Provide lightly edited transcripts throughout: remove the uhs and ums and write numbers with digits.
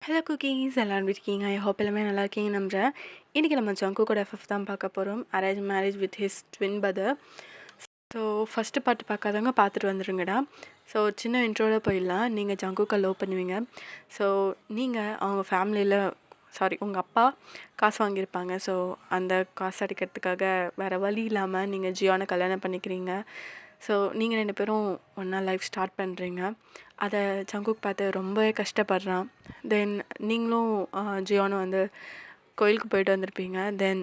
Hello cookies எல்லோரும் எப்படி இருக்கீங்க? ஐ ஹோப் எல்லாமே நல்லா இருக்கீங்க நம்புகிறேன். இன்றைக்கி நம்ம ஜங்குக்கோட எஃப்எஃப் தான் பார்க்க போகிறோம். Arrange marriage with his twin brother. So first part பார்க்காதவங்க பார்த்துட்டு வந்துருங்கடா. ஸோ சின்ன இன்ட்ரோட போயிடலாம். நீங்கள் ஜங்குக்கை லவ் பண்ணுவீங்க. ஸோ நீங்கள் அவங்க ஃபேமிலியில் உங்கள் அப்பா காசு வாங்கியிருப்பாங்க. ஸோ அந்த காசு அடிக்கிறதுக்காக வேறு வழி இல்லாமல் நீங்கள் ஜியோனை கல்யாணம் பண்ணிக்கிறீங்க. ஸோ நீங்கள் 2 பேரும் ஒன்றா லைஃப் ஸ்டார்ட் பண்ணுறீங்க. அதை ஜங்குக் பார்த்து ரொம்பவே கஷ்டப்படுறான். தென் நீங்களும் ஜியோனும் வந்து கோயிலுக்கு போயிட்டு வந்திருப்பீங்க. தென்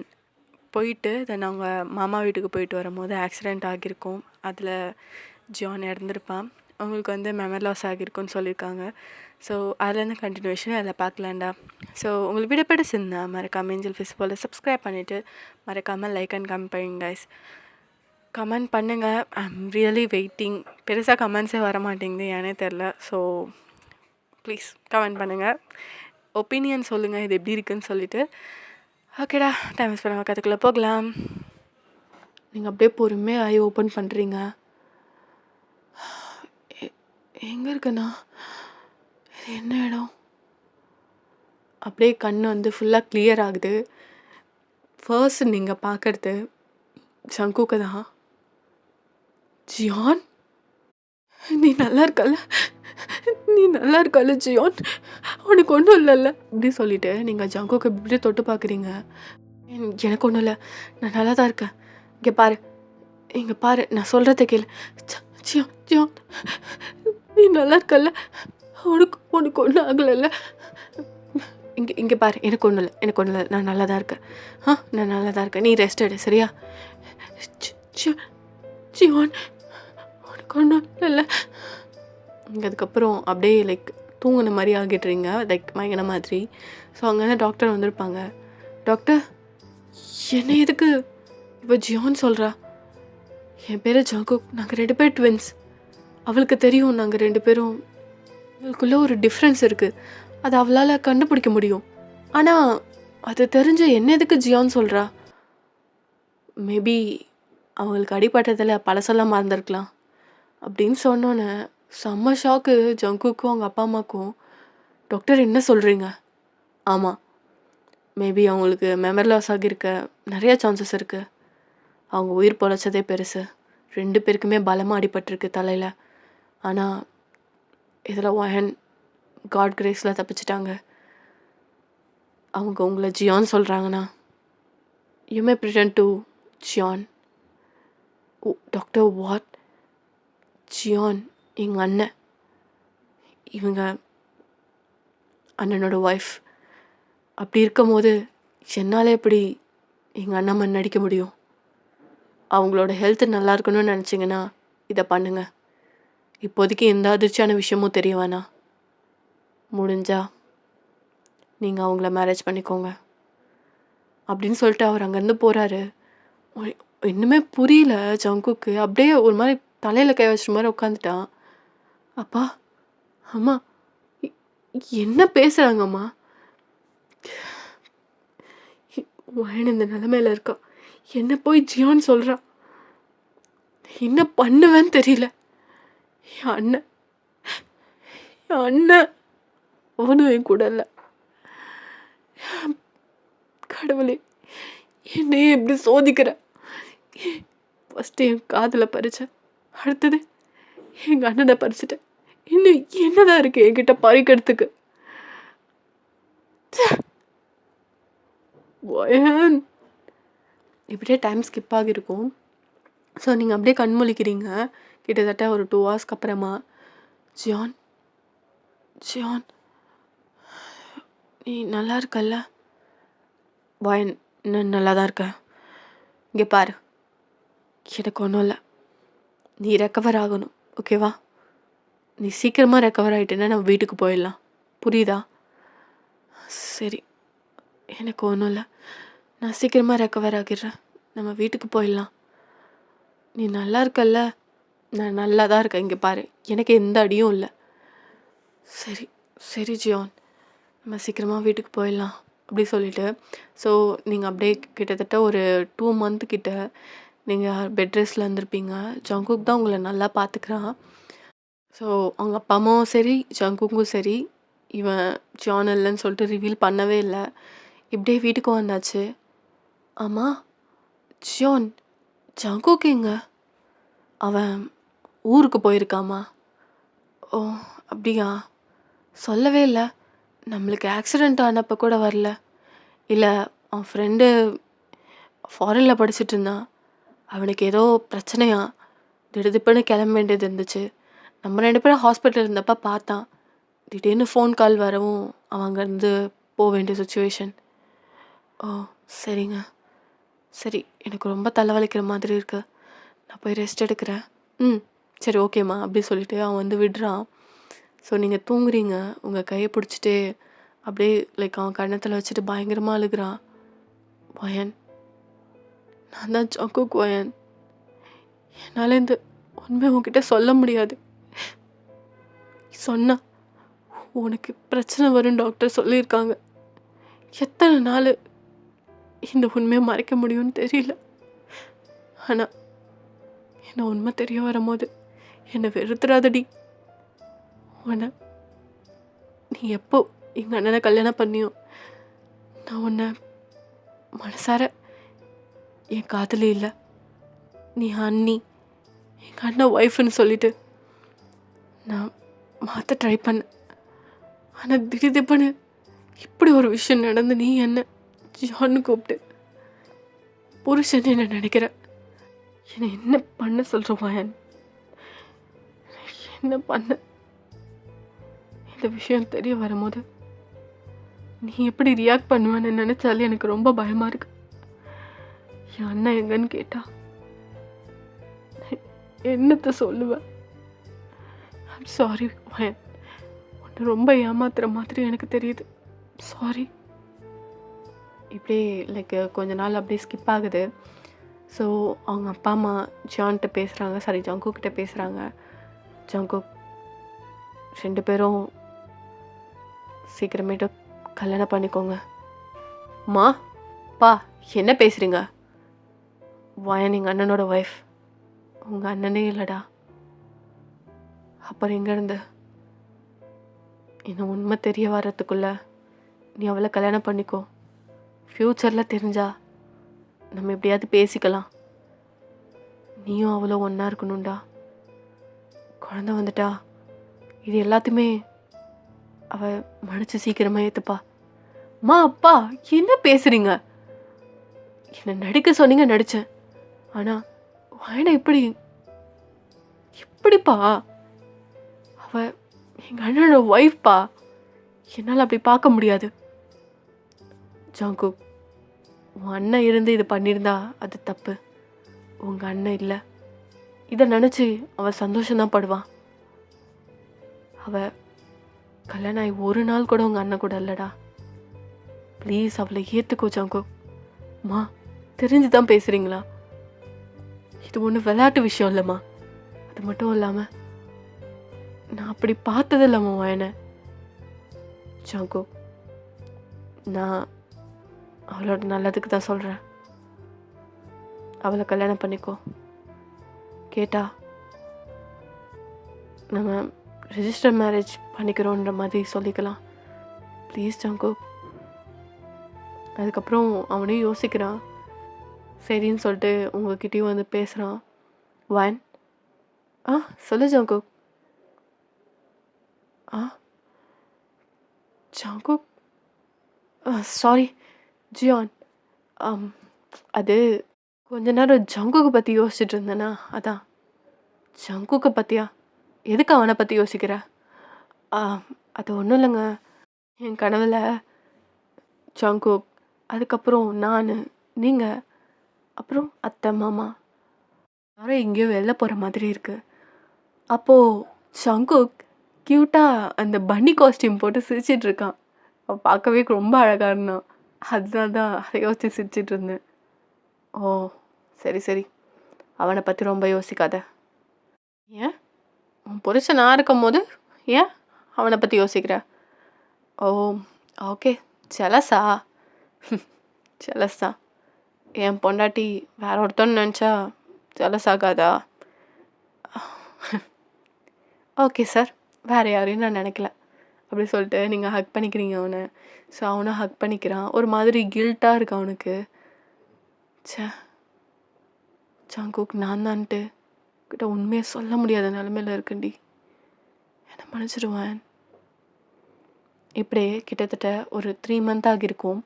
அவங்க மாமா வீட்டுக்கு போயிட்டு வரும்போது ஆக்சிடெண்ட் ஆகியிருக்கும். அதில் ஜியான் இறந்துருப்பான். அவங்களுக்கு வந்து மெமரி லாஸ் ஆகியிருக்குன்னு சொல்லியிருக்காங்க. ஸோ அதுலேருந்து கண்டினியூஷன் அதில் பார்க்கலாண்டா. ஸோ உங்களுக்கு வீடியோ பிடிச்சிருந்தா மறக்காமல் ஏஞ்சல் ஃபேஸ் போல் சப்ஸ்கிரைப் பண்ணிவிட்டு மறக்காமல் லைக் அண்ட் கமெண்ட் பண்ணுங்க கைஸ். கமெண்ட் பண்ணுங்கள். I'm really waiting. பெருசாக கமெண்ட்ஸே வர மாட்டேங்குது, ஏனே தெரில. ஸோ ப்ளீஸ் கமெண்ட் பண்ணுங்கள், ஒப்பீனியன் சொல்லுங்கள் இது எப்படி இருக்குதுன்னு சொல்லிவிட்டு. ஓகேடா, டைம் வேஸ்ட் பண்ண கற்றுக்குள்ளே போகலாம். நீங்கள் அப்படியே பொறுமையாக ஐ ஓப்பன் பண்ணுறீங்க. எங்கே இருக்குண்ணா? என்ன இடம்? அப்படியே கண் வந்து ஃபுல்லாக கிளியர் ஆகுது. ஃபர்ஸ்ட் நீங்கள் பார்க்குறது ஜங்குக்கு தான். ஜியான், நீ நல்லா இருக்கல ஜியான், உனக்கு ஒன்றும் இல்லைல்ல அப்படி சொல்லிட்டு நீங்கள் ஜங்குக்கு இப்படி தொட்டு பார்க்குறீங்க. எனக்கு ஒன்றும் இல்லை, நான் நல்லா தான் இருக்கேன். இங்கே பாரு, நான் சொல்கிறத கேளு. ஜியான் ஜியான், நீ நல்லா இருக்கல, உனக்கு ஒன்றும் ஆகலைல்ல. இங்கே பாரு, எனக்கு ஒன்றும் இல்லை, நான் நல்லா தான் இருக்கேன். நான் நல்லா தான் இருக்கேன், நீ ரெஸ்ட் எடு சரியா? ஜியான், உனக்கு ஒன்றும் இல்லை. அதுக்கப்புறம் அப்படியே லைக் தூங்கின மாதிரி ஆகிட்டுறீங்க, லைக் மயங்கின மாதிரி. ஸோ அங்கே டாக்டர் வந்திருப்பாங்க. டாக்டர், என்ன எதுக்கு இப்போ ஜியான் சொல்கிறா? என் பேர் ஜங்குக், நாங்கள் 2 பேர் ட்வின்ஸ். அவளுக்கு தெரியும் நாங்கள் 2 பேரும், அவளுக்குள்ளே ஒரு டிஃப்ரென்ஸ் இருக்குது, அது அவளால் கண்டுபிடிக்க முடியும். ஆனால் அது தெரிஞ்ச என்ன எதுக்கு ஜியான் சொல்கிறா? மேபி அவங்களுக்கு அடிப்பட்டதில் பழசெல்லாம் மறந்துருக்கலாம் அப்படின்னு சொன்னோன்னே செம்ம ஷாக்கு ஜங்குக்கும் அவங்க அப்பா அம்மாக்கும். டாக்டர், என்ன சொல்கிறீங்க? ஆமாம், மேபி அவங்களுக்கு மெமரி லாஸ் ஆகியிருக்க நிறைய சான்சஸ் இருக்குது. அவங்க உயிர் பொழைச்சதே பெருசு. 2 பேருக்குமே பலமாக அடிபட்டிருக்கு தலையில். ஆனால் இதில் ஒன் காட் கிரேஸில் தப்பிச்சிட்டாங்க. அவங்க உங்களை ஜியான் சொல்கிறாங்கண்ணா. You may Britain to Jian. Doctor, what? Jian எங்கள் அண்ணன், இவங்க அண்ணனோட ஒய்ஃப். அப்படி இருக்கும் போது என்னால் எப்படி எங்கள் அண்ணன் நடிக்க முடியும்? அவங்களோட ஹெல்த் நல்லா இருக்கணும்னு நினச்சிங்கன்னா இதை பண்ணுங்கள். இப்போதைக்கு எந்த அதிர்ச்சியான விஷயமும் தெரிய வேணாம். முடிஞ்சா நீங்கள் அவங்கள மேரேஜ் பண்ணிக்கோங்க அப்படின்னு சொல்லிட்டு அவர் அங்கேருந்து போகிறாரு. இன்னுமே புரியல ஜங்குக்கு. அப்படியே ஒரு மாதிரி தலையில் கை வச்சுற மாதிரி உட்காந்துட்டான். அப்பா, அம்மா, என்ன பேசுகிறாங்கம்மா? வயன் இந்த நிலைமையில இருக்கா, என்ன போய் ஜியான் சொல்கிறா? என்ன பண்ணுவேன்னு தெரியல. என் அண்ணன் அவனும் என் கூட இல்லை. கடவுளே, என்னையே எப்படி சோதிக்கிற? ஃபஸ்ட்டு என் காதில் பறிச்சேன், அடுத்தது எங்கள் அண்ணனை பறிச்சிட்டேன். இன்னும் என்னதான் இருக்கு என்கிட்ட பறிக்கிறதுக்கு? இப்படியே டைம் ஸ்கிப் ஆகியிருக்கும். ஸோ நீங்கள் அப்படியே கண் முழிக்கிறீங்க. கிட்டத்தட்ட ஒரு 2 ஹவர்ஸ்க்கு அப்புறமா, ஜியான், நீ நல்லா இருக்கல்ல? வாயன், நான் நல்லா தான் இருக்கேன். இங்கே பாரு, எனக்கு ஒன்றும் இல்லை, நீ ரெக்கவர் ஆகணும், ஓகேவா? நீ சீக்கிரமாக ரெக்கவர் ஆகிட்டேன்னா நம்ம வீட்டுக்கு போயிடலாம், புரியுதா? சரி, எனக்கு ஒன்றும் இல்லை, நான் சீக்கிரமாக ரெக்கவர் ஆகிடுறேன், நம்ம வீட்டுக்கு போயிடலாம். நீ நல்லா இருக்கல்ல? நான் நல்லா தான் இருக்கேன். இங்கே பாரு, எனக்கு எந்த அடியும் இல்லை. சரி ஜியான், நம்ம சீக்கிரமாக வீட்டுக்கு போயிடலாம் அப்படி சொல்லிட்டு. ஸோ நீங்கள் அப்படியே கிட்டத்தட்ட ஒரு 2 மந்த் கிட்ட நீங்கள் பெட் ரெஸ்ட்டில் இருந்திருப்பீங்க. ஜங்குக் தான் உங்களை நல்லா பார்த்துக்கிறான். ஸோ அவங்க அப்பா அம்மாவும் சரி, ஜங்குக்கும் சரி, இவன் ஜான் இல்லைன்னு சொல்லிட்டு ரிவீல் பண்ணவே இல்லை. இப்படியே வீட்டுக்கு வந்தாச்சு. ஆமாம், ஜான் ஜங்குக் எங்க? அவன் ஊருக்கு போயிருக்காமா. ஓ அப்படியா? சொல்லவே இல்லை. நம்மளுக்கு ஆக்சிடெண்ட் ஆனப்போ கூட வரல. இல்லை, அவன் ஃப்ரெண்டு ஃபாரினில் படிச்சுட்டு இருந்தான். அவனுக்கு ஏதோ பிரச்சனையா திடுதிப்புன்னு கிளம்ப வேண்டியது இருந்துச்சு. நம்ம 2 பேரும் ஹாஸ்பிட்டல் இருந்தப்போ பார்த்தான். திடீர்னு ஃபோன் கால் வரவும் அவன் அங்கேருந்து போக வேண்டிய சுச்சுவேஷன். ஓ சரிங்க. சரி, எனக்கு ரொம்ப தலைவலிக்கிற மாதிரி இருக்கு. நான் போய் ரெஸ்ட் எடுக்கிறேன். சரி ஓகேம்மா அப்படி சொல்லிட்டு அவன் வந்து விடுறான். ஸோ நீங்கள் தூங்குறீங்க. உங்கள் கையை பிடிச்சிட்டு அப்படியே லைக் அவன் கன்னத்தில் வச்சுட்டு பயங்கரமாக அழுகிறான். வயன், நான் தான் ஜங்குக் வயன். என்னால் இந்த உண்மை உன்கிட்ட சொல்ல முடியாது. சொன்னா உனக்கு பிரச்சனை வரும் டாக்டர் சொல்லியிருக்காங்க. எத்தனை நாள் இந்த உண்மையை மறைக்க முடியும்னு தெரியல. ஆனால் என்னை உண்மை தெரிய வரும்போது என்னை வெறுத்துறாதடி. உன்னை நீ எப்போ எங்கள் அண்ணனை கல்யாணம் பண்ணியோ நான் உன்னை மனசார என் காதலே இல்லை, நீ அண்ணி, எங்கள் அண்ணன் ஒய்ஃப்னு சொல்லிட்டு நான் மாற்ற ட்ரை பண்ணேன். ஆனால் திடீர்னு இப்படி ஒரு விஷயம் நடந்து நீ என்ன ஜான்னு கூப்பிட்டு புருஷன் என்ன நினைக்கிற? என்னை என்ன பண்ண சொல்கிற வயன்? என்ன பண்ண? இந்த விஷயம் தெரிய வரும்போது நீ எப்படி ரியாக்ட் பண்ணுவேன்னு நினைச்சாலே எனக்கு ரொம்ப பயமாக இருக்கு. என் அண்ணன் எங்கன்னு கேட்டா என்னத்தை சொல்லுவேன்? ஐம் சாரி வயன், உன்னை ரொம்ப ஏமாத்துற மாதிரி எனக்கு தெரியுது. சாரி. இப்படியே லைக் கொஞ்ச நாள் அப்படியே ஸ்கிப் ஆகுது. ஸோ அவங்க அப்பா அம்மா ஜான்கிட்ட பேசுகிறாங்க, சாரி ஜங்குக்கிட்ட பேசுகிறாங்க. ஜங்குக் 2 பேரும் சீக்கிரமேட்டு கல்யாணம் பண்ணிக்கோங்க. மா பா என்ன பேசுகிறீங்க? வயன் எங்கள் அண்ணனோட ஒய்ஃப், உங்கள் அண்ணனே இல்லைடா. அப்புறம் எங்கேருந்து? என்ன உண்மை தெரிய வர்றதுக்குள்ள நீ அவளை கல்யாணம் பண்ணிக்கோ. ஃப்யூச்சரில் தெரிஞ்சா நம்ம எப்படியாவது பேசிக்கலாம். நீயும் அவளோ ஒன்றா இருக்கணும்டா. குழந்தை வந்துட்டா இது எல்லாத்தையுமே அவள் மன்னிச்சு சீக்கிரமாக ஏற்றுப்பா. மா அப்பா என்ன பேசுகிறீங்க? என்னை நடிக்க சொன்னீங்க, நடித்தேன். ஆனால் வயனை எப்படிப்பா? அவள் எங்கள் அண்ணனோட ஒய்ஃப்பா. என்னால் அப்படி பார்க்க முடியாது. ஜங்குக், உன் அண்ணன் இருந்து இது பண்ணியிருந்தா அது தப்பு. உங்கள் அண்ணன் இல்லை. இதை நினச்சி அவள் சந்தோஷம்தான் படுவான். அவள் கல்யாணம் ஆகி ஒரு நாள் கூட உங்கள் அண்ணன் கூட இல்லைடா. ப்ளீஸ் அவளை ஏற்றுக்கோ ஜங்குக். மா தெரிஞ்சு தான் பேசுகிறீங்களா? இது ஒன்றும் விளையாட்டு விஷயம் இல்லைம்மா. அது மட்டும் இல்லாமல் நான் அப்படி பார்த்ததில்லம்மா வயனை. ஜங்குக், நான் அவளோட நல்லதுக்கு தான் சொல்கிறேன். அவளை கல்யாணம் பண்ணிக்கோ. கேட்டா நம்ம ரெஜிஸ்டர் மேரேஜ் பண்ணிக்கிறோன்ற மாதிரி சொல்லிக்கலாம். Please Jungkook. அதுக்கப்புறம் அவனே யோசிக்கிறான். சரின்னு சொல்லிட்டு உங்ககிட்டயும் வந்து பேசுகிறான். வயன், சொல்லு ஜங்குக். Jungkook, sorry Ziyan. அது கொஞ்ச நேரம் ஜங்குக்கை பற்றி யோசிச்சுட்டு இருந்தேனா, அதான். ஜங்குக்கை பற்றியா? எதுக்கு அவனை பற்றி யோசிக்கிற? அது ஒன்றும் இல்லைங்க. என் கனவில் ஜங்குக், அதுக்கப்புறம் நான், நீங்கள், அப்புறம் அத்தை மாமா யாரும் எங்கேயோ வெளில போகிற மாதிரி இருக்குது. அப்போது ஜங்குக் க்யூட்டாக அந்த பன்னி காஸ்டியூம் போட்டு சிரிச்சிட்டு இருக்கான். அவன் பார்க்கவே ரொம்ப அழகாக இருந்தான். அதனால தான் அதை யோசிச்சு சிரிச்சிட்டு இருந்தேன். ஓ சரி சரி, அவனை பற்றி ரொம்ப யோசிக்காத. ஏன்? உன் புருஷன் நான் இருக்கும் போது ஏன் அவனை பற்றி யோசிக்கிற? ஓ ஓகே, ஜெலஸா? ஜெலஸா? என் பொண்டாட்டி வேற ஒருத்தன்னு நினச்சா ஜெலஸ் ஆகாதா? ஓகே சார், வேறு யாரையும் நான் நினைக்கல. அப்படி சொல்லிட்டு நீங்கள் ஹக் பண்ணிக்கிறீங்க அவனை. ஸோ அவனும் ஹக் பண்ணிக்கிறான். ஒரு மாதிரி கில்ட்டாக இருக்கு அவனுக்கு. ச்சே, ஜங்குக் நான் தான்ட்டு கிட்ட உண்மையை சொல்ல முடியாத நிலமையில இருக்குண்டி, என்ன மன்னிச்சிடுவேன். இப்படியே கிட்டத்தட்ட ஒரு 3 மந்த் ஆகியிருக்கும்.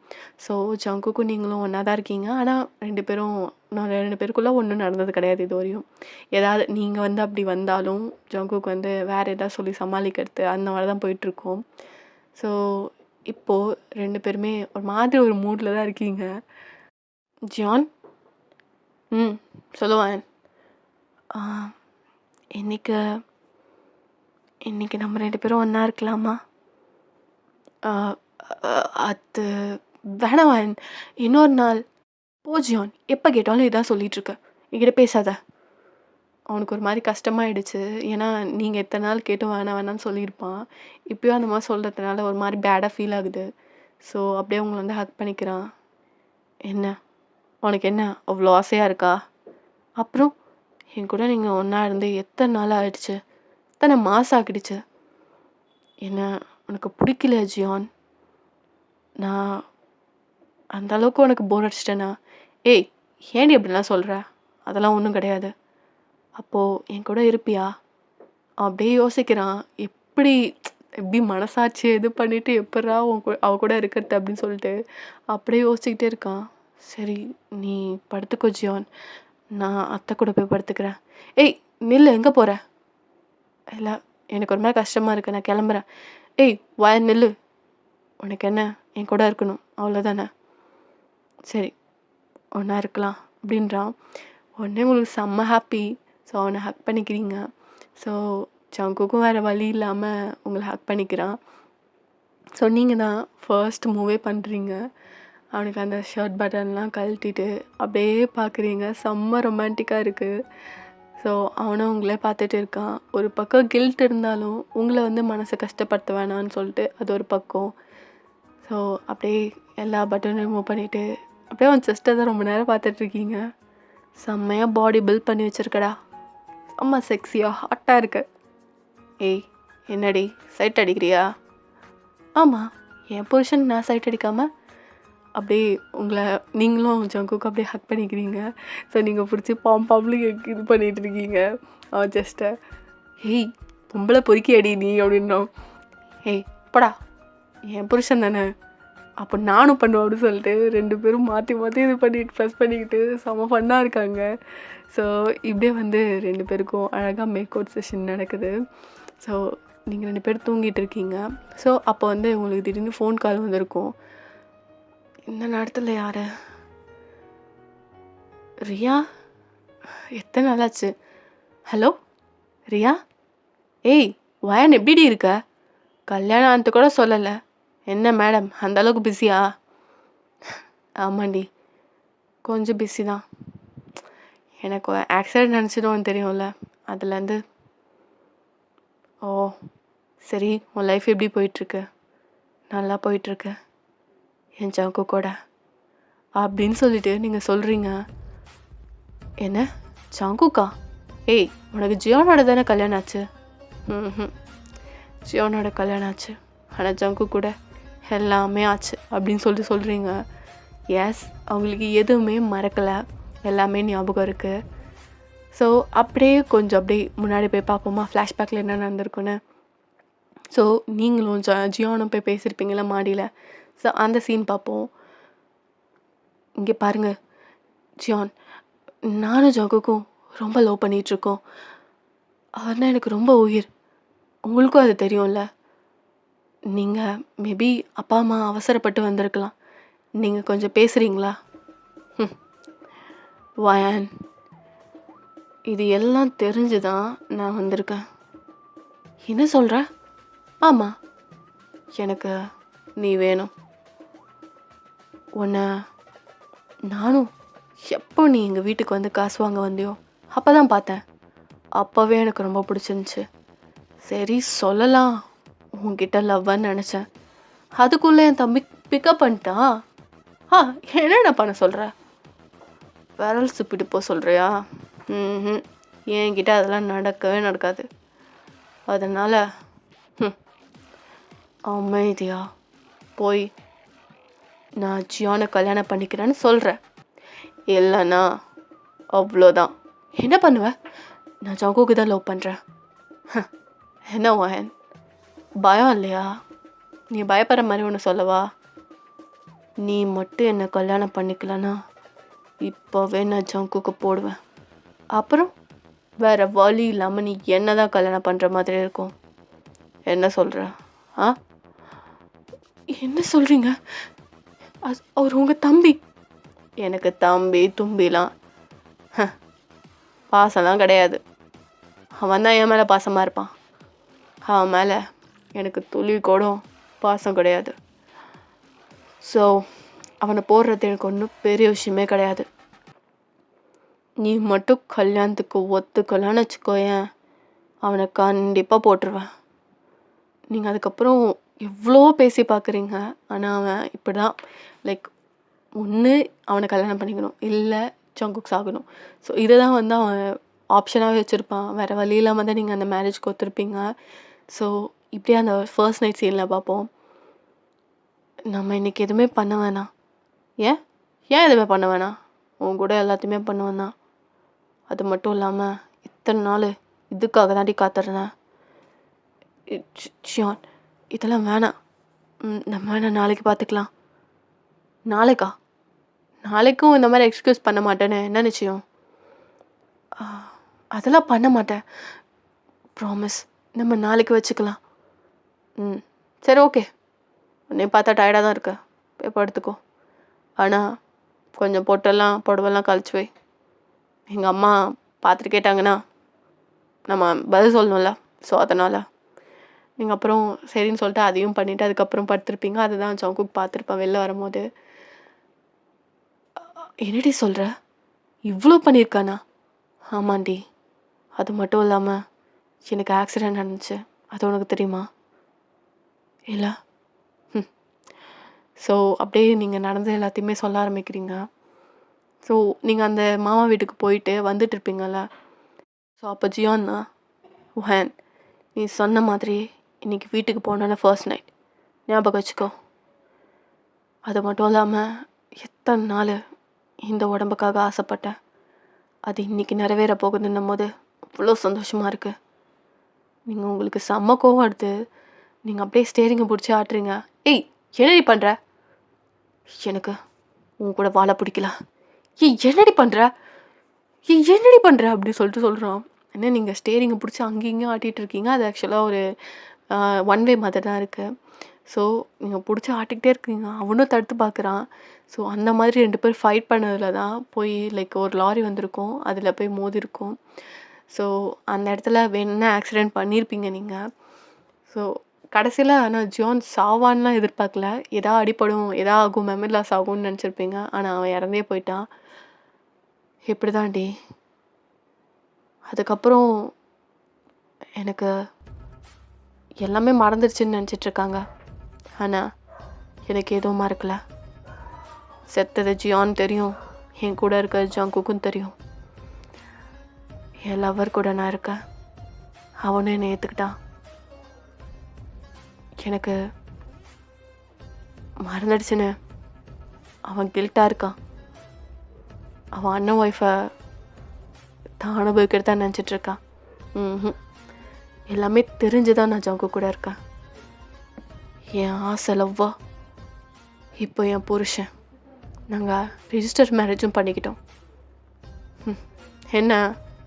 ஸோ ஜங்குக்கும் நீங்களும் ஒன்றா தான் இருக்கீங்க. ஆனால் 2 பேருக்குள்ளே ஒன்றும் நடந்தது கிடையாது இது வரையும். ஏதாவது நீங்கள் வந்து அப்படி வந்தாலும் ஜங்குக்கு வந்து வேறு ஏதாவது சொல்லி சமாளிக்கிறது அந்த மாதிரி தான் போயிட்டுருக்கோம். ஸோ இப்போது 2 பேருமே ஒரு மாதிரி ஒரு மூடில் தான் இருக்கீங்க. ஜியான், சொல்லுவேன். இன்னைக்கு நம்ம 2 பேரும் ஒன்றா இருக்கலாமா? அது வேணாம், இன்னொரு நாள். ஜியான், எப்போ கேட்டாலும் இதான் சொல்லிகிட்ருக்க, என்கிட்ட பேசாத. அவனுக்கு ஒரு மாதிரி கஷ்டமாயிடுச்சு. ஏன்னா நீங்கள் எத்தனை நாள் கேட்டும் வேணான்னு சொல்லியிருப்பான். இப்போயும் அந்த மாதிரி சொல்கிறதுனால ஒரு மாதிரி பேடாக ஃபீல் ஆகுது. ஸோ அப்படியே உங்களை வந்து ஹக் பண்ணிக்கிறான். என்ன உனக்கு என்ன அவ்வளோ ஆசையாக இருக்கா? அப்புறம் என் கூட நீங்கள் ஒன்றா இருந்து எத்தனை நாள் ஆகிடுச்சு, எத்தனை மாதம் ஆகிடுச்சு. என்ன உனக்கு பிடிக்கல ஜியான்? நான் அந்த அளவுக்கு உனக்கு போர் அடிச்சிட்டேனா? ஏய், ஏன்டி அப்படிலாம் சொல்கிற? அதெல்லாம் ஒன்றும் கிடையாது. அப்போது என் கூட இருப்பியா? அப்படியே யோசிக்கிறான். எப்படி மனசாட்சி இது பண்ணிவிட்டு எப்பட்றா அவ கூட இருக்கிறது அப்படின்னு சொல்லிட்டு அப்படியே யோசிச்சுக்கிட்டே இருக்கான். சரி, நீ படுத்துக்கோ ஜியான், நான் அத்தை கூட போய் படுத்துக்கிறேன். ஏய் நில்லு, எங்கே போகிற? இல்லை, எனக்கு ஒரு மாதிரி கஷ்டமாக இருக்கு, நான் கிளம்புறேன். ஏய் நில்லு, உனக்கு என்ன என் கூட இருக்கணும் அவ்வளோதானே? சரி, ஒன்றா இருக்கலாம் அப்படின்றான். உடனே உங்களுக்கு செம்ம ஹாப்பி. ஸோ அவனை ஹக் பண்ணிக்கிறீங்க. ஸோ ஜங்குக்கும் வேறு வழி இல்லாமல் உங்களை ஹக் பண்ணிக்கிறான். ஸோ நீங்கள் தான் ஃபர்ஸ்ட் மூவே பண்ணுறீங்க. அவனுக்கு அந்த ஷர்ட் பட்டன்லாம் கழட்டிட்டு அப்படியே பார்க்குறீங்க. செம்ம ரொமான்டிக்காக இருக்குது. ஸோ அவனும் உங்களே பார்த்துட்டு இருக்கான். ஒரு பக்கம் கில்ட் இருந்தாலும் உங்களை வந்து மனசை கஷ்டப்படுத்த வேணான்னு சொல்லிட்டு அது ஒரு பக்கம். ஸோ அப்படியே எல்லா பட்டனும் ரிமூவ் பண்ணிவிட்டு அப்படியே அவன் செஸ்ட்டை தான் ரொம்ப நேரம் பார்த்துட்ருக்கீங்க. செம்மையாக பாடி பில்ட் பண்ணி வச்சுருக்கடா, செம்ம செக்ஸியாக ஹாட்டாக இருக்கு. ஏய் என்னடி சைட் அடிக்கிறியா? ஆமாம், என் புருஷன் நான் சைட் அடிக்காமல் அப்படியே உங்களை நீங்களும் ஜங்குக்கு அப்படியே ஹக் பண்ணிக்கிறீங்க. ஸோ நீங்கள் பிடிச்சி பாம்புக்கு இது பண்ணிகிட்டு இருக்கீங்க அவன் ஜஸ்ட்டை. ஏய் பொம்பளை பொறுக்கி அடி நீ அப்படின்னோம். ஏய் படா, என் புருஷன் தானே, அப்போ நானும் பண்ணுவேன் அப்படின்னு சொல்லிட்டு 2 பேரும் மாற்றி இது பண்ணிட்டு ப்ரெஸ் பண்ணிக்கிட்டு செம்ம ஃபன்னாக இருக்காங்க. ஸோ இப்படியே வந்து 2 பேருக்கும் அழகாக மேக் அவுட் செஷன் நடக்குது. ஸோ நீங்கள் 2 பேர் தூங்கிட்டு இருக்கீங்க. ஸோ அப்போ வந்து உங்களுக்கு திடீர்னு ஃபோன் கால் வந்திருக்கும். இந்த நேரத்தில் யார்? ரியா, எத்தனை நாளாச்சு? ஹலோ ரியா, ஏய் வயன் எப்படிடி இருக்க? கல்யாணம் ஆனது கூட சொல்லலை. என்ன மேடம் அந்தளவுக்கு பிஸியா? ஆமாண்டி, கொஞ்சம் பிஸி தான். எனக்கு ஆக்சிடெண்ட் நினச்சிடும் தெரியும்ல, அதுலேருந்து. ஓ சரி, உன் லைஃப் எப்படி போயிட்டுருக்கு? நல்லா போயிட்டுருக்கு என் ஜங்கு கூட அப்படின்னு சொல்லிட்டு நீங்கள் சொல்கிறீங்க. என்ன ஜங்குக்கா? ஏய் உனக்கு ஜியோனோட தானே கல்யாணம் ஆச்சு? ஜியோனோட கல்யாணம் ஆச்சு, ஆனால் ஜங்கு கூட எல்லாமே ஆச்சு அப்படின்னு சொல்லிட்டு சொல்கிறீங்க. எஸ், அவங்களுக்கு எதுவுமே மறக்கலை, எல்லாமே ஞாபகம் இருக்குது. ஸோ அப்படியே கொஞ்சம் அப்படியே முன்னாடி போய் பார்ப்போமா ஃப்ளாஷ்பேக்கில் என்ன நடந்திருக்குன்னு. ஸோ நீங்களும் ஜியோனும் போய் பேசியிருப்பீங்களா மாடியில். ஸோ அந்த சீன் பார்ப்போம். இங்கே பாருங்கள் ஜியான், நானும் ஜங்குக்கும் ரொம்ப லவ் பண்ணிகிட்ருக்கோம். அவர்னா எனக்கு ரொம்ப உயிர், உங்களுக்கும் அது தெரியும்ல. நீங்கள் மேபி அப்பா அம்மா அவசரப்பட்டு வந்திருக்கலாம், நீங்கள் கொஞ்சம் பேசுகிறீங்களா? வயன், இது எல்லாம் தெரிஞ்சு தான் நான் வந்திருக்கேன். என்ன சொல்கிற? ஆமாம், எனக்கு நீ வேணும். உன்னை நானும் எப்போ நீ எங்கள் வீட்டுக்கு வந்து காசு வாங்க வந்தியோ அப்போ தான் பார்த்தேன். அப்போவே எனக்கு ரொம்ப பிடிச்சிருந்துச்சு. சரி சொல்லலாம் உன்கிட்ட லவ்வான்னு நினச்சேன். அதுக்குள்ளே என் தம்பி பிக்கப் பண்ணிட்டான். என்னென்ன பண்ண சொல்கிற? விரல் சுப்பிட்டு போ சொல்கிறியா? என்கிட்ட அதெல்லாம் நடக்கவே நடக்காது. அதனால் அமைதியா போய் நான் ஜியானை கல்யாணம் பண்ணிக்கிறேன்னு சொல்கிறேன். இல்லைன்னா அவ்வளோதான். என்ன பண்ணுவேன்? நான் ஜங்குக்கு தான் லவ் பண்ணுறேன். என்ன வயன், பயம் இல்லையா? நீ பயப்படுற மாதிரி ஒன்று சொல்லவா? நீ மட்டும் என்னை கல்யாணம் பண்ணிக்கலன்னா இப்போவே நான் ஜங்குக்கு போடுவேன். அப்புறம் வேற வழி இல்லாமல் நீ என்ன தான் கல்யாணம் பண்ணுற மாதிரி இருக்கும். என்ன சொல்கிற? ஆ, என்ன சொல்கிறீங்க? அவர் உங்கள் தம்பி. எனக்கு தம்பி தும்பிலாம் பாசம்லாம் கிடையாது. அவன் தான் என் மேலே பாசமாக இருப்பான். அவன் மேலே எனக்கு துளி கூட பாசம் கிடையாது. ஸோ அவனை போடுறது எனக்கு ஒன்றும் பெரிய விஷயமே கிடையாது. நீ மட்டும் கல்யாணத்துக்கு ஒத்துக்கலான்னு வச்சுக்கோயேன், அவனை கண்டிப்பாக போட்டுருவேன். நீங்கள் அதுக்கப்புறம் எவ்வளோ பேசி பார்க்குறீங்க. ஆனால் அவன் இப்படி தான், லைக் ஒன்று அவனை கல்யாணம் பண்ணிக்கணும், இல்லை ஜங்குக் சாகணும். ஸோ இதை தான் வந்து அவன் ஆப்ஷனாகவே வச்சுருப்பான். வேறு வழி இல்லாமல் தான் நீங்கள் அந்த மேரேஜ்க்கு ஒத்துருப்பீங்க. ஸோ இப்படியே அந்த ஃபர்ஸ்ட் நைட் சீனில் பார்ப்போம். நம்ம இன்றைக்கி எதுவுமே பண்ண வேணாம். ஏன் எதுவுமே பண்ண வேணாம்? உன் கூட எல்லாத்தையுமே பண்ணுவேன் தான். அது மட்டும் இல்லாமல் இத்தனை நாள் இதுக்காக தாண்டி காத்துறேன். ஷியான், இதெல்லாம் வேணாம். நம்ம வேணாம், நாளைக்கு பார்த்துக்கலாம். நாளைக்கா? நாளைக்கும் இந்த மாதிரி எக்ஸ்கியூஸ் பண்ண மாட்டேன்னு என்ன நிச்சயம்? அதெல்லாம் பண்ண மாட்டேன், ப்ராமிஸ். நம்ம நாளைக்கு வச்சுக்கலாம். சரி, ஓகே. உன்னையும் பார்த்தா டயர்டாக தான் இருக்க, போய் படுத்துக்கோ. ஆனால் கொஞ்சம் புடவெல்லாம் கழிச்சு வை. எங்கள் அம்மா பார்த்துட்டு கேட்டாங்கன்னா நம்ம பதில் சொல்லணும்ல. ஸோ அதனால் நீங்கள் அப்புறம் சரின்னு சொல்லிட்டு அதையும் பண்ணிவிட்டு அதுக்கப்புறம் படுத்துருப்பீங்க. அதுதான் ஜங்குக் பார்த்துருப்பேன் வெளில வரும்போது. என்னடி சொல்கிற? இவ்வளோ பண்ணியிருக்கானா? ஆமாண்டி. அது மட்டும் இல்லாமல் எனக்கு ஆக்சிடெண்ட் நடந்துச்சு, அது உனக்கு தெரியுமா? இல்லை. ஸோ அப்படியே நீங்கள் நடந்த எல்லாத்தையுமே சொல்ல ஆரம்பிக்கிறீங்க. ஸோ நீங்கள் அந்த மாமா வீட்டுக்கு போயிட்டு வந்துட்டு இருப்பீங்கள்ல. ஸோ அப்போ ஜியான் தான், வயன், நீ சொன்ன மாதிரி இன்றைக்கி வீட்டுக்கு போனோன்னா ஃபர்ஸ்ட் நைட் ஞாபகம் வச்சுக்கோ. அது மட்டும் இல்லாமல் எத்தனை நாள் இந்த உடம்புக்காக ஆசைப்பட்டேன், அது இன்றைக்கி நிறைவேற போகுதுன்னும் போது அவ்வளோ சந்தோஷமாக இருக்குது. நீங்கள் உங்களுக்கு செம்ம கோவம் எடுத்து நீங்கள் அப்படியே ஸ்டேரிங்கை பிடிச்சி ஆட்டுறீங்க. ஏய், என்னடி பண்ணுற? எனக்கு உன் கூட வாழ பிடிக்கல. என்னடி பண்ணுற அப்படி சொல்லிட்டு சொல்கிறோம். என்ன நீங்கள் ஸ்டேரிங்கை பிடிச்சி அங்கேயும் ஆட்டிகிட்டு இருக்கீங்க. அது ஆக்சுவலாக ஒரு ஒன் வே மாதிரி தான் இருக்குது. ஸோ நீங்கள் பிடிச்சி ஆட்டிக்கிட்டே இருக்கீங்க, அவனும் தடுத்து பார்க்குறான். ஸோ அந்த மாதிரி 2 பேர் ஃபைட் பண்ணதில் தான் போய் லைக் ஒரு லாரி வந்திருக்கும், அதில் போய் மோதிருக்கும். ஸோ அந்த இடத்துல வேணும்னா ஆக்சிடெண்ட் பண்ணியிருப்பீங்க நீங்கள். ஸோ கடைசியில் ஆனால் ஜியான் சாவான்லாம் எதிர்பார்க்கல. அடிப்படும், ஆகும், மெமரி லாஸ் ஆகும்னு நினச்சிருப்பீங்க. ஆனால் அவன் இறந்தே போயிட்டான். இப்படி தான்டி. அதுக்கப்புறம் எனக்கு எல்லாமே மறந்துடுச்சுன்னு நினச்சிட்ருக்காங்க. ஆனால் எனக்கு எதுவும் மறக்கல. செத்தது ஜியான் தெரியும், என் கூட இருக்க ஜங்குக்கும் தெரியும். என் லவர் கூட நான் இருக்கேன், அவனும் என்னை ஏற்றுக்கிட்டான். எனக்கு மறந்துடுச்சுன்னு அவன் கில்ட்டாக இருக்கான். அவன் அண்ணன் ஒய்ஃபை தான் அனுபவிக்கிறதான் நினச்சிட்ருக்கான். எல்லாமே தெரிஞ்சுதான் நான் ஜங்கு கூட இருக்கேன். என் ஆசை லவ்வா இப்போ என் புருஷன். நாங்கள் ரிஜிஸ்டர் மேரேஜும் பண்ணிக்கிட்டோம். என்ன,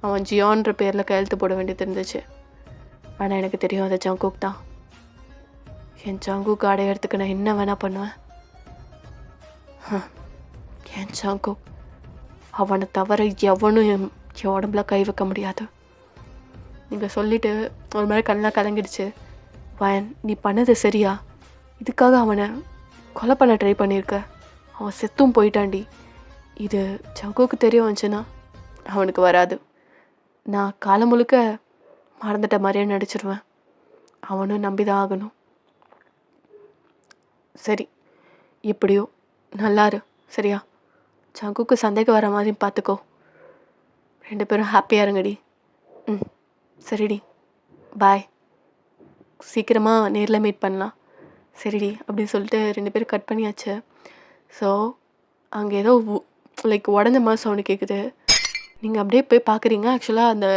அவன் ஜியான்ற பேரில் கையெழுத்து போட வேண்டியது இருந்துச்சு. ஆனால் எனக்கு தெரியும் அது ஜங்குக் தான். என் ஜங்குக் அடையிறதுக்கு நான் என்ன வேணால் பண்ணுவேன். என் ஜங்குக், அவனை தவிர எவனும் என் உடம்புல கை வைக்க முடியாது. நீங்கள் சொல்லிவிட்டு ஒரு மாதிரி கண்ணெலாம் கலங்கிடுச்சு. வயன், நீ பண்ணது சரியா? இதுக்காக அவனை கொலை பண்ண ட்ரை பண்ணியிருக்க. அவன் செத்தும் போயிட்டான்டி. இது ஜங்குக்கு தெரிய வந்துச்சுன்னா அவனுக்கு வராது. நான் காலம் முழுக்க மறந்துட்ட மாதிரியே நடிச்சிருவேன். அவனும் நம்பிதான் ஆகணும். சரி, எப்படியோ நல்லாரு, சரியா? ஜங்குக்கு சந்தேகம் வர மாதிரி பார்த்துக்கோ. 2 பேரும் ஹாப்பியாக இருங்கடி. சரிடி, பாய். சீக்கிரமாக நேரில் மீட் பண்ணலாம். சரிடி அப்படின்னு சொல்லிட்டு 2 பேரும் கட் பண்ணியாச்சு. ஸோ அங்கே ஏதோ லைக் உடஞ்ச மாதிரி சவுண்டு கேட்குது. நீங்கள் அப்படியே போய் பார்க்குறீங்க. ஆக்சுவலாக அந்த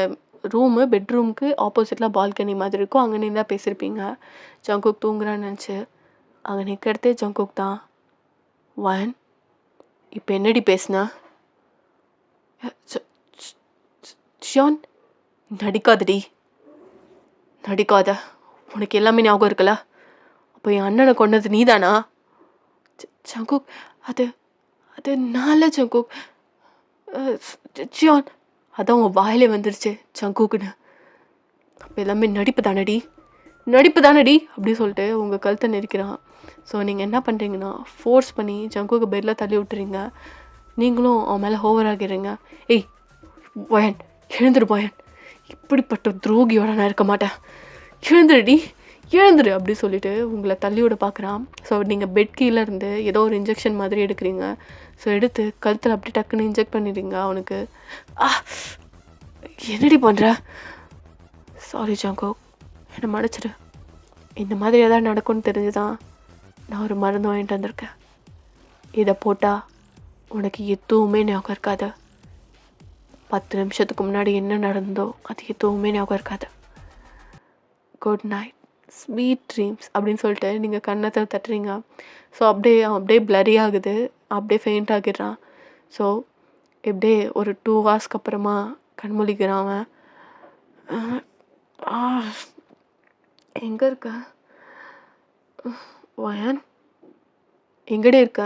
பெட்ரூமுக்கு ஆப்போசிட்டில் பால்கனி மாதிரி இருக்கும். அங்கே நின்று தான் பேசியிருப்பீங்க. ஜங்குக் தூங்குறான்னு நினச்சி அங்கே நிற்கிறதே ஜங்குக் தான். ஒன் இப்போ என்னடி பேசுனா? ஷியான், நடிக்காதடி, நடிக்காத. உனக்கு எல்லாமே ஞாபகம் இருக்குல்ல? அப்போ என் அண்ணனை கொண்டது நீ தானா? ஜங்குக், அது அது நான்ல ஜங்குக். ஷியான், அதான் உன் வாயிலே வந்துருச்சு ஜங்குக்குன்னு. அப்போ எல்லாமே நடிப்பு தானடி அப்படின்னு சொல்லிட்டு உங்கள் கழுத்தை நெரிக்கிறான். ஸோ நீங்கள் என்ன பண்ணுறீங்கன்னா, ஃபோர்ஸ் பண்ணி ஜங்குக்கு பெட்டில் தள்ளி விட்டுறீங்க. நீங்களும் அவன் மேலே ஓவர் ஆகிடுறீங்க. ஏய் பயன், எழுந்துரு பயன், இப்படிப்பட்ட துரோகியோட நான் இருக்க மாட்டேன், எழுந்துரு அப்படி சொல்லிட்டு உங்களை தள்ளி விட பார்க்குறான். ஸோ நீங்கள் பெட் கீழே இருந்து ஏதோ ஒரு இன்ஜெக்ஷன் மாதிரி எடுக்கிறீங்க. ஸோ எடுத்து கழுத்தில் அப்படி டக்குன்னு இன்ஜெக்ட் பண்ணிடுறீங்க அவனுக்கு. என்னடி பண்ணுற? சாரி ஜங்கோ, என்னை மன்னிச்சிடு. இந்த மாதிரி எதாவது நடக்கும்னு தெரிஞ்சுதான் நான் ஒரு மருந்து வாங்கிட்டு வந்திருக்கேன். இதை போட்டால் உனக்கு எதுவுமே ஞாபகம் இருக்காது. 10 நிமிஷத்துக்கு முன்னாடி என்ன நடந்ததோ அது எதுவுமே ஞாபகம் இருக்காது. குட் நைட், ஸ்வீட் ட்ரீம்ஸ் அப்படின்னு சொல்லிட்டு நீங்கள் கண்ணத்தை தட்டுறீங்க. ஸோ அப்படியே பிளரி ஆகுது, அப்படியே ஃபெயிண்ட் ஆகிடுறான். ஸோ எப்படியே ஒரு 2 ஹவர்ஸ்க்கு அப்புறமா கண்மொழிக்கிறான் அவன். எங்கே இருக்க வயன்? எங்கடே இருக்க?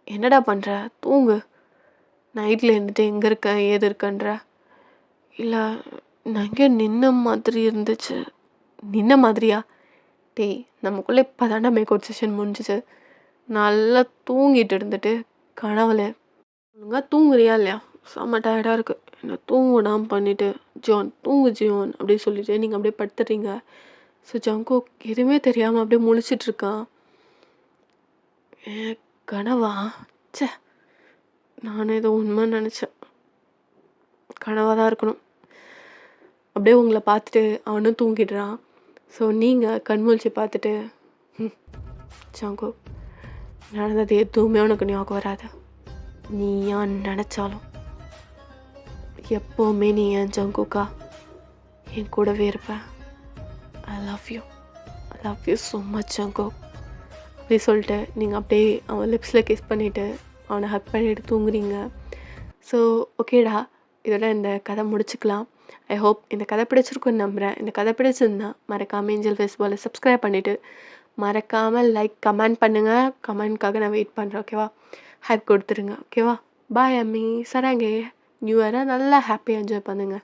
என்னடா பண்ணுற? தூங்கு. நைட்டில் இருந்துட்டு எங்கே இருக்க ஏது இருக்கன்ற? இல்லை நான் எங்கேயோ நின்ன மாதிரி இருந்துச்சு. நின்ன மாதிரியா? டேய், நமக்குள்ளே இப்போ தானே மேக்கவுட் செஷன் முடிஞ்சிச்சு. நல்லா தூங்கிட்டு இருந்துட்டு கனவுல ஒழுங்கா தூங்குறியா இல்லையா? செம்ம டயர்டாக இருக்குது, என்ன தூங்குடாமல் பண்ணிவிட்டு ஜான் தூங்கு ஜியோன் அப்படின்னு சொல்லிட்டு நீங்கள் அப்படியே படுத்துறீங்க. ஸோ ஜங்கோ எதுவுமே தெரியாமல் அப்படியே முழிச்சிட்ருக்கான். கனவா? சே, நானும் ஏதோ உண்மை நினச்சேன். கனவாக தான் இருக்கணும். அப்படியே உங்களை பார்த்துட்டு அவனும் தூங்கிடுறான். ஸோ நீங்கள் கண்முழிச்சு பார்த்துட்டு ஜங்கோ, நடந்தது எதுவுமே உனக்கு ஞாபகம் வராது. நீ ஏன் நினச்சாலும் எப்போவுமே நீ என் ஜங்குக்கா என் கூடவே இருப்பேன். I love you so much ஜங்கோ அப்படி சொல்லிட்டு நீங்கள் அப்படியே அவன் லிப்ஸில் கிஸ் பண்ணிவிட்டு அவனை ஹக் பண்ணிவிட்டு தூங்குறீங்க. ஸோ ஓகேடா, இதோட இந்த கதை முடிச்சுக்கலாம். ஐ ஹோப் இந்த கதை பிடிச்சிருக்குன்னு நம்புகிறேன். இந்த கதை பிடிச்சிருந்தா மறக்காமல் ஏஞ்சல் ஃபெஸ்டிவலை சப்ஸ்கிரைப் பண்ணிவிட்டு மறக்காமல் லைக் கமெண்ட் பண்ணுங்கள். கமெண்ட்காக நான் வெயிட் பண்ணுறேன். ஓகேவா? ஹைப் கொடுத்துருங்க. ஓகேவா? பாய் அம்மி, சராங்கே. நியூ இயரை நல்லா ஹாப்பியாக என்ஜாய் பண்ணுங்கள்.